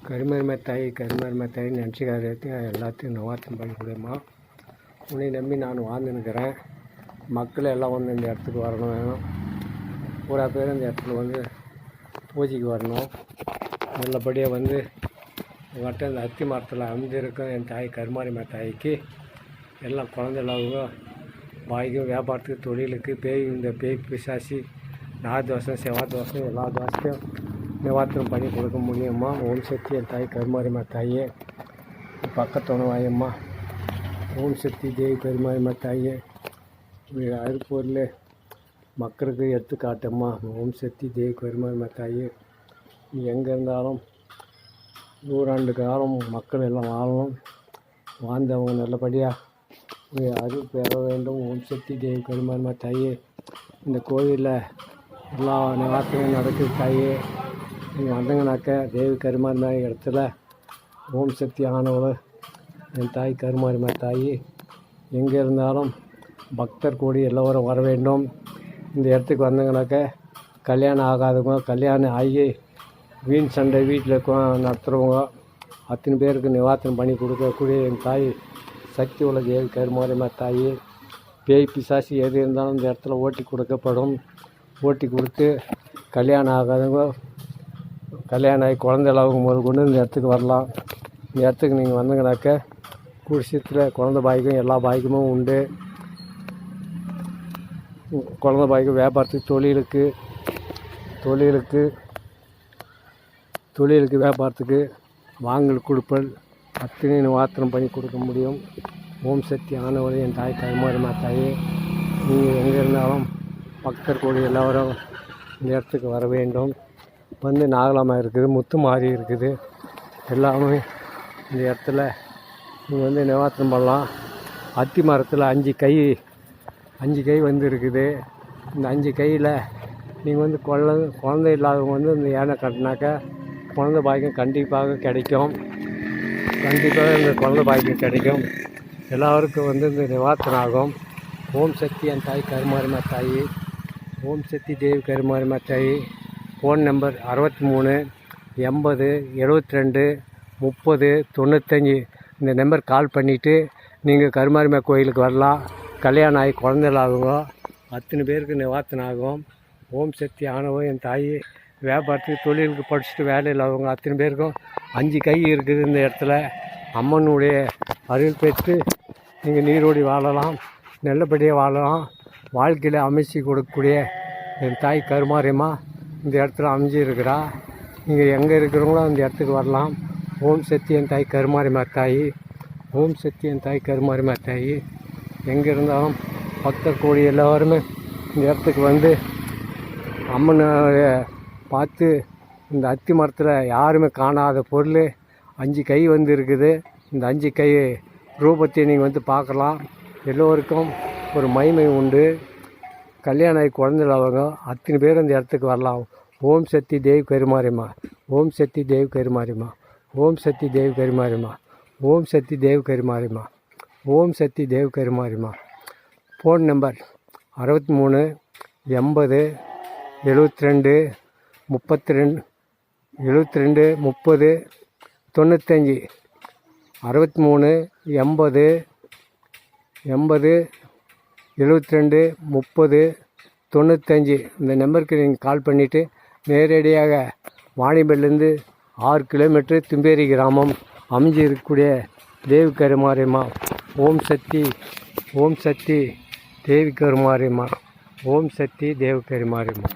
கருமருமை தாய் நினச்சிக்காதே எல்லாத்தையும் நவாத்தம் பண்ணி கொடுமா. உன்னை நம்பி நான் வாழ்ந்துன்னுக்கிறேன். மக்கள் எல்லாம் வந்து இந்த இடத்துக்கு வரணும் வேணும். பூரா பேர் இந்த இடத்துல வந்து பூஜைக்கு வரணும். நல்லபடியாக வந்து உங்கள்கிட்ட இந்த அத்தி மரத்தில் அமைஞ்சிருக்கும் என் தாய் கருமாரிமை தாய்க்கு எல்லாம் குழந்தை இல்லாதவங்க வாய்க்கும் வியாபாரத்துக்கு தொழிலுக்கு இந்த பேய் பிசாசி நார் தோசை செவ்வாய் தோசை எல்லா தோசையும் நிவாரணம் பண்ணி கொடுக்க முடியுமா. ஓம் சக்தி என் தாய் கருமாரிமா தாயே, பக்கத்துணவாயம்மா. ஓம் சக்தி தேவி கருமாரிமா தாயே, அருப்பொருள் மக்களுக்கு எடுத்துக்காட்டம்மா. ஓம் சக்தி தேவி கருமாரிமா தாயே, நீ எங்கே இருந்தாலும் 100 ஆண்டு காலம் மக்கள் எல்லாம் வாழணும். வாழ்ந்தவங்க நல்லபடியாக அருள் பெற வேண்டும். ஓம் சக்தி தேவி கருமாரிமா தாயே, இந்த கோவிலில் எல்லா நிவாரணமும் நடக்குது தாயே. நீங்கள் வந்தங்கனாக்க தேவி கருமாரிமா இடத்துல ஓம் சக்தி ஆனவள் என் தாய் கருமாரிமா தாயி எங்கே இருந்தாலும் பக்தர் கூடி எல்லோரும் வர வேண்டும். இந்த இடத்துக்கு வந்தங்கனாக்க கல்யாணம் ஆகாதவங்க, கல்யாணம் ஆகி வீண் சண்டை வீட்டில் நடத்துகிறவங்க அத்தனை பேருக்கு நிவாரணம் பண்ணி கொடுக்கக்கூடிய என் தாய் சக்தி உள்ள தேவி கருமாரிமா தாயி. பேய் பிசாசி எது இருந்தாலும் இந்த இடத்துல ஓட்டி கொடுக்கப்படும். ஓட்டி கொடுத்து கல்யாணம் ஆகாதவங்க, கல்யாணம் ஆகி குழந்தை இல்லாதவங்க முதல் கொண்டு இந்த இடத்துக்கு வரலாம். இந்த இடத்துக்கு நீங்கள் வந்தீங்கனாக்க குடிசத்தில் குழந்தை பாய்க்கும் எல்லா பாய்க்குமும் உண்டு. குழந்தை பாய்க்கும் வியாபாரத்துக்கு தொழிலுக்கு வியாபாரத்துக்கு வாங்கல் கொடுப்பல் அத்தனை நிவாரணம் பண்ணி கொடுக்க முடியும். ஓம் சக்தி ஆனவளே என் தாய் கருமாரிமா தாயே, நீங்கள் எங்கே இருந்தாலும் பக்தர் கூடி எல்லோரும் இந்த இடத்துக்கு வர வேண்டும். வந்து நாகலாமா இருக்குது, முத்து மாறி இருக்குது, எல்லாமே இந்த இடத்துல நீங்கள் வந்து நிவாரணம் பண்ணலாம். அத்தி மரத்தில் 5 கை வந்து இருக்குது. இந்த 5 கையில் நீங்கள் வந்து குழந்தை இல்லாதவங்க வந்து இந்த யானை கட்டினாக்கா குழந்தை பாக்கியம் கண்டிப்பாக கிடைக்கும். இந்த குழந்தை பாக்கியம் கிடைக்கும். எல்லோருக்கும் வந்து இந்த நிவாரணம் ஆகும். ஓம் சக்தி என் தாய் கருமாரிமா தாயி, ஓம் சக்தி தேவி கருமாரிமா தாயி. Phone number 63 80 72 30 95. இந்த நம்பர் கால் பண்ணிவிட்டு நீங்கள் கருமாரிமா கோயிலுக்கு வரலாம். கல்யாணம் ஆகி குழந்தை இல்லாதவங்க அத்தனை பேருக்கு நிவாரணம் ஆகும். ஓம் சக்தி ஆனவன் என் தாய் வியாபாரத்துக்கு தொழிலுக்கு படிச்சுட்டு வேலை இல்லாதவங்க அத்தனை பேருக்கும் 5 கை இருக்குது. இந்த இடத்துல அம்மனுடைய அருள் பெற்று நீங்கள் நீரோடி வாழலாம், நல்லபடியாக வாழலாம். வாழ்க்கையில் அமைச்சு கொடுக்கக்கூடிய என் தாய் கருமாரியம்மா இந்த இடத்துல அமைஞ்சிருக்கிறா. நீங்கள் எங்கே இருக்கிறவங்களோ அந்த இடத்துக்கு வரலாம். ஓம் சக்தி என் தாய் கருமாரிமா தாயி, ஓம் சக்தி என் தாய் கருமாரிமா தாயி. எங்கே இருந்தாலும் பக்தர் கோடி எல்லோருமே இந்த இடத்துக்கு வந்து அம்மனை பார்த்து இந்த அத்தி மரத்தில் யாருமே காணாத பொருள் 5 கை வந்து இருக்குது. இந்த 5 கை ரூபத்தை நீங்கள் வந்து பார்க்கலாம். எல்லோருக்கும் ஒரு மகிமை உண்டு. கல்யாணம் ஆகி குழந்தை இல்லாதவங்க அத்தனை பேர் இந்த இடத்துக்கு வரலாம். ஓம் சக்தி தேவி கருமாரிமா, ஓம் சக்தி தேவி கருமாரிமா, ஓம் சக்தி தேவி கருமாரிமா, ஓம் சக்தி தேவி கருமாரிமா, ஓம் சக்தி தேவி கருமாரிமா. Phone number 63 80 72 32 72 30 95. 63 80 72 30 95. இந்த நம்பருக்கு நீங்கள் கால் பண்ணிவிட்டு நேரடியாக வாணிபேட்லேருந்து 6 கிலோமீட்டர் திம்பேரி கிராமம் அமைஞ்சி இருக்கக்கூடிய தேவி கருமாரியம்மா. ஓம் சக்தி தேவி கருமாரியம்மா, ஓம் சக்தி தேவி கருமாரியம்மா.